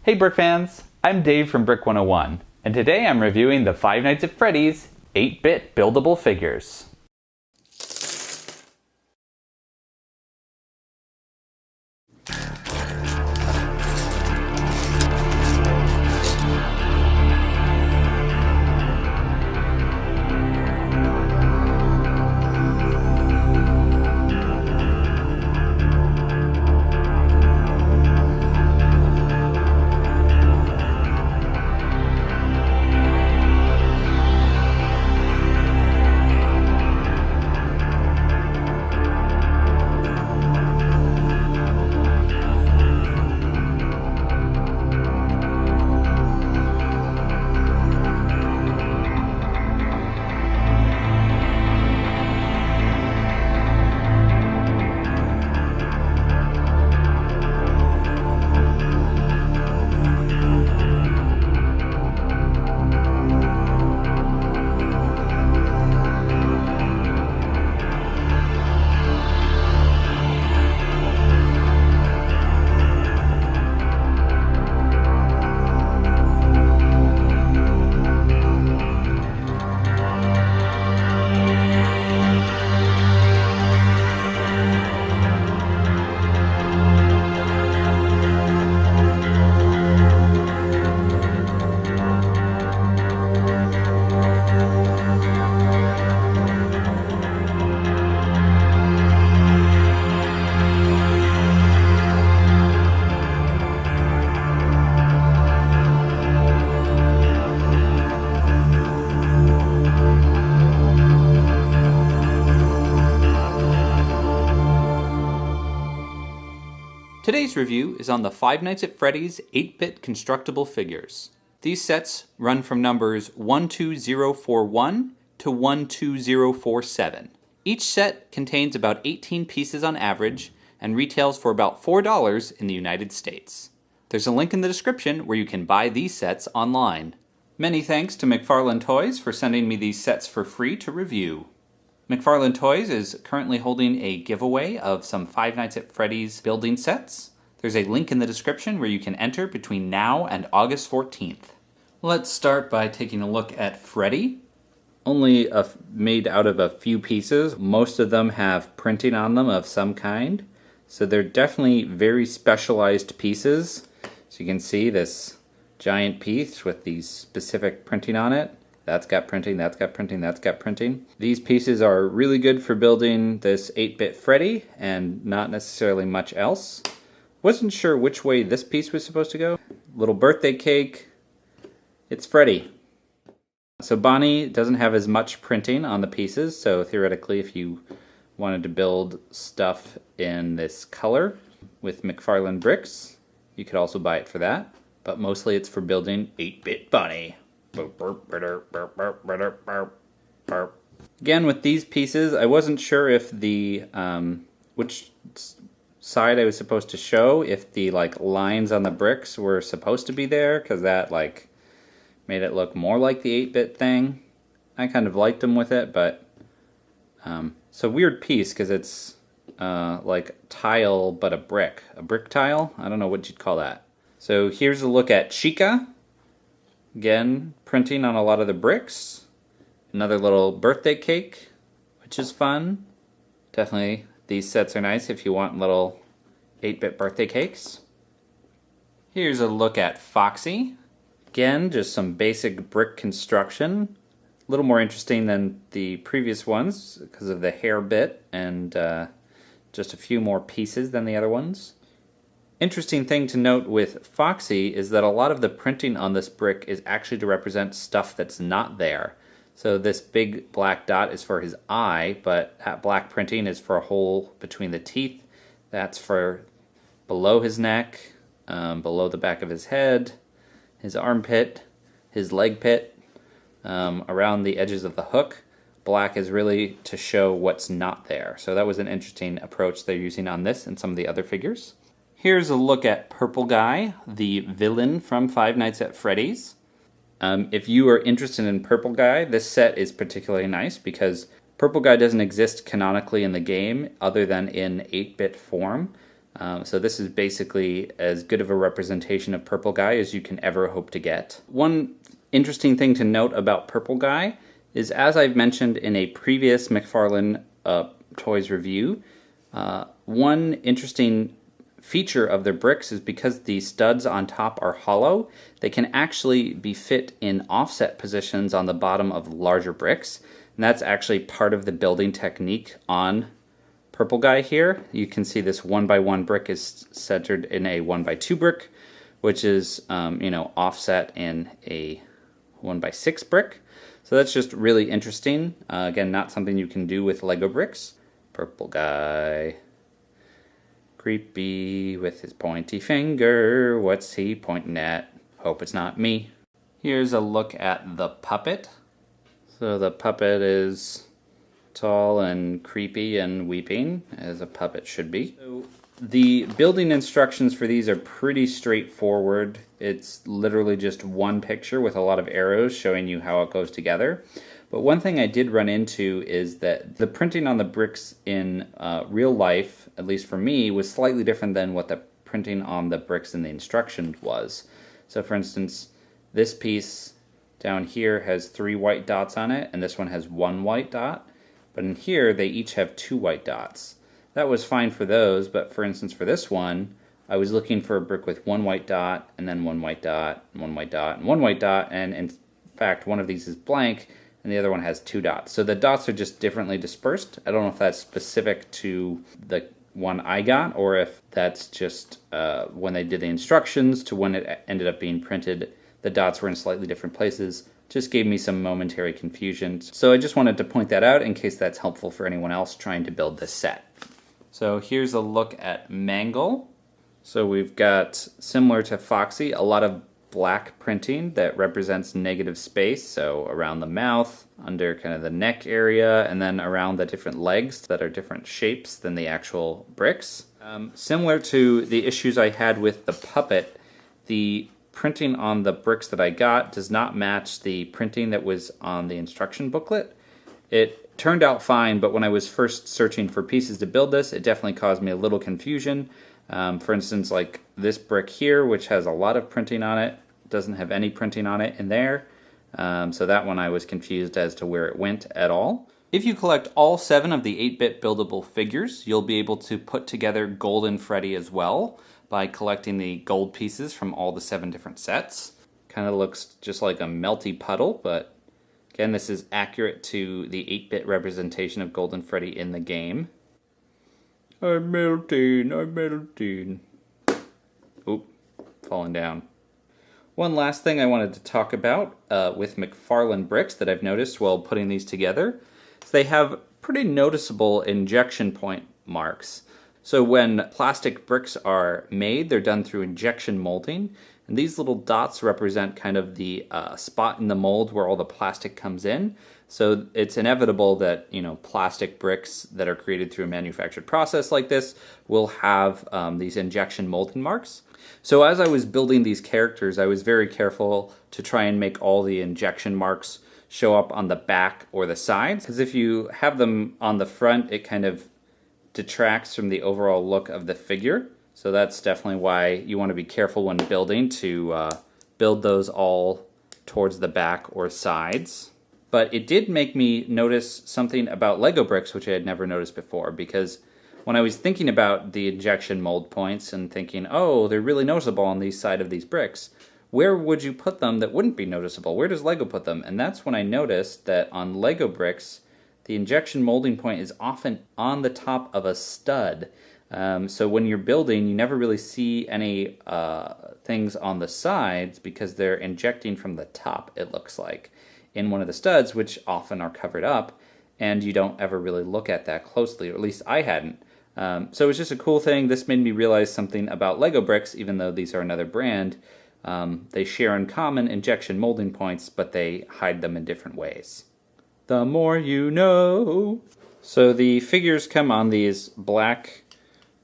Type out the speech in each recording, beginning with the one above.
Hey Brick fans, I'm Dave from Brick 101, and today I'm reviewing the Five Nights at Freddy's 8-bit buildable figures. Today's review is on the Five Nights at Freddy's 8-bit constructible figures. These sets run from numbers 12041 to 12047. Each set contains about 18 pieces on average and retails for about $4 in the United States. There's a link in the description where you can buy these sets online. Many thanks to McFarlane Toys for sending me these sets for free to review. McFarlane Toys is currently holding a giveaway of some Five Nights at Freddy's building sets. There's a link in the description where you can enter between now and August 14th. Let's start by taking a look at Freddy. Only made out of a few pieces. Most of them have printing on them of some kind. So they're definitely very specialized pieces. So you can see this giant piece with these specific printing on it. That's got printing, that's got printing, that's got printing. These pieces are really good for building this 8-bit Freddy and not necessarily much else. Wasn't sure which way this piece was supposed to go. Little birthday cake. It's Freddy. So Bonnie doesn't have as much printing on the pieces, so theoretically if you wanted to build stuff in this color with McFarlane bricks, you could also buy it for that. But mostly it's for building 8-bit Bonnie. Again, with these pieces, I wasn't sure if the which side I was supposed to show, if the lines on the bricks were supposed to be there, because that made it look more like the 8-bit thing. I kind of liked them with it, but it's a weird piece because it's like tile but a brick tile. I don't know what you'd call that. So here's a look at Chica. Again, printing on a lot of the bricks. Another little birthday cake, which is fun. Definitely, these sets are nice if you want little 8-bit birthday cakes. Here's a look at Foxy. Again, just some basic brick construction. A little more interesting than the previous ones because of the hair bit and just a few more pieces than the other ones. Interesting thing to note with Foxy is that a lot of the printing on this brick is actually to represent stuff that's not there. So this big black dot is for his eye, but that black printing is for a hole between the teeth. That's for below his neck, below the back of his head, his armpit, his leg pit, around the edges of the hook. Black is really to show what's not there. So that was an interesting approach they're using on this and some of the other figures. Here's a look at Purple Guy, the villain from Five Nights at Freddy's. If you are interested in Purple Guy, this set is particularly nice because Purple Guy doesn't exist canonically in the game other than in 8-bit form. So this is basically as good of a representation of Purple Guy as you can ever hope to get. One interesting thing to note about Purple Guy is, as I've mentioned in a previous McFarlane Toys review, one interesting feature of their bricks is because the studs on top are hollow, they can actually be fit in offset positions on the bottom of larger bricks. And that's actually part of the building technique on Purple Guy here. You can see this 1x1 brick is centered in a 1x2 brick, which is offset in a 1x6 brick. So that's just really interesting. Again, not something you can do with Lego bricks. Purple Guy. Creepy with his pointy finger. What's he pointing at? Hope it's not me. Here's a look at the puppet. So the puppet is tall and creepy and weeping, as a puppet should be. So the building instructions for these are pretty straightforward. It's literally just one picture with a lot of arrows showing you how it goes together. But one thing I did run into is that the printing on the bricks in real life, at least for me, was slightly different than what the printing on the bricks in the instructions was. So for instance, this piece down here has 3 white dots on it, and this one has 1 white dot. But in here, they each have 2 white dots. That was fine for those, but for instance for this one, I was looking for a brick with 1 white dot, and then 1 white dot, 1 white dot, and 1 white dot, and in fact one of these is blank, and the other one has 2 dots. So the dots are just differently dispersed. I don't know if that's specific to the one I got, or if that's just when they did the instructions to when it ended up being printed, the dots were in slightly different places. Just gave me some momentary confusion. So I just wanted to point that out in case that's helpful for anyone else trying to build this set. So here's a look at Mangle. So we've got, similar to Foxy, a lot of black printing that represents negative space, so around the mouth, under kind of the neck area, and then around the different legs that are different shapes than the actual bricks. Similar to the issues I had with the puppet, the printing on the bricks that I got does not match the printing that was on the instruction booklet. It turned out fine, but when I was first searching for pieces to build this, it definitely caused me a little confusion. For instance, like this brick here, which has a lot of printing on it, doesn't have any printing on it in there. So that one I was confused as to where it went at all. If you collect all 7 of the 8-bit buildable figures, you'll be able to put together Golden Freddy as well by collecting the gold pieces from all the 7 different sets. Kind of looks just like a melty puddle, but again, this is accurate to the 8-bit representation of Golden Freddy in the game. I'm melting, I'm melting. Oop, falling down. One last thing I wanted to talk about with McFarlane bricks that I've noticed while putting these together is they have pretty noticeable injection point marks. So when plastic bricks are made, they're done through injection molding, and these little dots represent kind of the spot in the mold where all the plastic comes in. So it's inevitable that, plastic bricks that are created through a manufactured process like this will have these injection molding marks. So as I was building these characters, I was very careful to try and make all the injection marks show up on the back or the sides, because if you have them on the front, it kind of detracts from the overall look of the figure. So that's definitely why you want to be careful when building to build those all towards the back or sides. But it did make me notice something about Lego bricks which I had never noticed before, because when I was thinking about the injection mold points and thinking, oh, they're really noticeable on the side of these bricks, where would you put them that wouldn't be noticeable? Where does Lego put them? And that's when I noticed that on Lego bricks, the injection molding point is often on the top of a stud. So when you're building, you never really see any things on the sides because they're injecting from the top, it looks like, in one of the studs, which often are covered up, and you don't ever really look at that closely, or at least I hadn't. So it was just a cool thing. This made me realize something about Lego bricks, even though these are another brand. They share in common injection molding points, but they hide them in different ways. The more you know. So the figures come on these black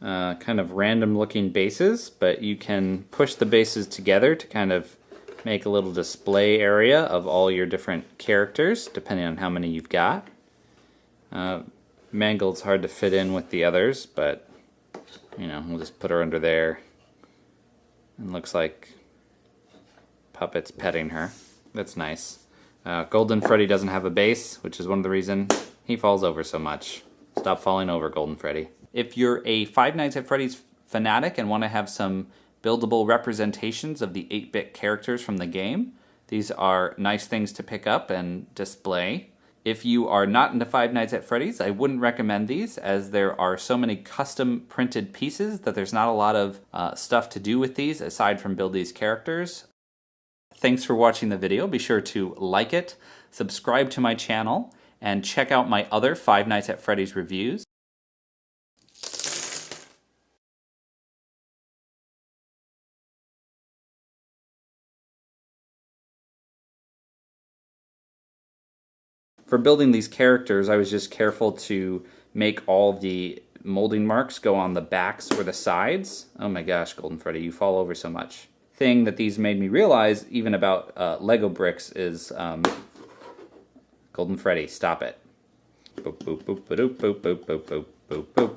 kind of random looking bases, but you can push the bases together to kind of make a little display area of all your different characters, depending on how many you've got. Mangled's hard to fit in with the others, but You know, we'll just put her under there. And looks like Puppet's petting her. That's nice. Golden Freddy doesn't have a base, which is one of the reasons he falls over so much. Stop falling over, Golden Freddy. If you're a Five Nights at Freddy's fanatic and want to have some buildable representations of the 8-bit characters from the game, these are nice things to pick up and display. If you are not into Five Nights at Freddy's, I wouldn't recommend these, as there are so many custom printed pieces that there's not a lot of stuff to do with these aside from build these characters. Thanks for watching the video. Be sure to like it, subscribe to my channel, and check out my other Five Nights at Freddy's reviews. For building these characters, I was just careful to make all the molding marks go on the backs or the sides. Oh my gosh, Golden Freddy, you fall over so much. Thing that these made me realize, even about Lego bricks, is Golden Freddy, stop it. Boop, boop, boop, boop, boop, boop, boop, boop, boop, boop.